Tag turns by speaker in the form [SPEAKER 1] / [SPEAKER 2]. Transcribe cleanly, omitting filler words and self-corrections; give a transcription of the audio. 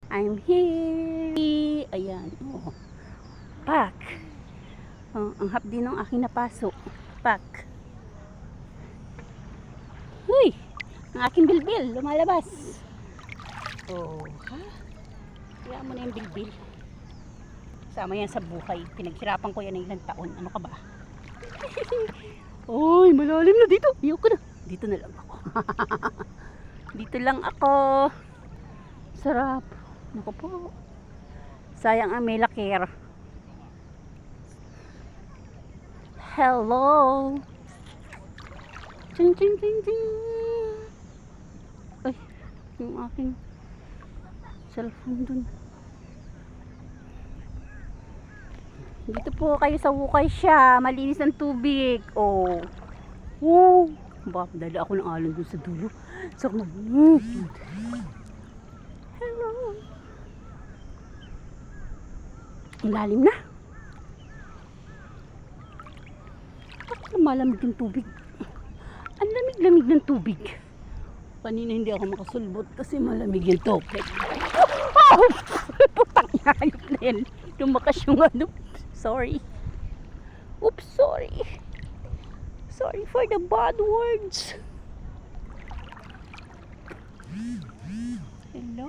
[SPEAKER 1] I'm here. Ayan. Oh. Pak. Oh, ang hapdi ng aking napaso. Pak. Huy. Ang aking bilbil. Lumalabas. Oh. Ha? Kaya mo na yung bilbil. Sama yan sa buhay. Pinaghirapan ko yan ng ilang taon. Ano ka ba? Uy, malalim na dito. Ayoko na. Dito na lang ako. Dito lang ako. Sarap. Naku po. Sayang ang may lakir. Hello. Ching ching ching ching. Ay, yung aking cellphone dun. Dito po kayo sa Hukay siya. Malinis ng tubig. Oh. Woo. Baka dala ako ng alon dun sa dulo. So, hello. Ang lalim na. Bakit malamig yung tubig? Ang lamig-lamig ng tubig. Kanina hindi ako makasulbot kasi malamig yung tubig. Oh! Putang hayop na yan. Lumakas yung ano. Sorry. Oops, sorry. Sorry for the bad words. Hello.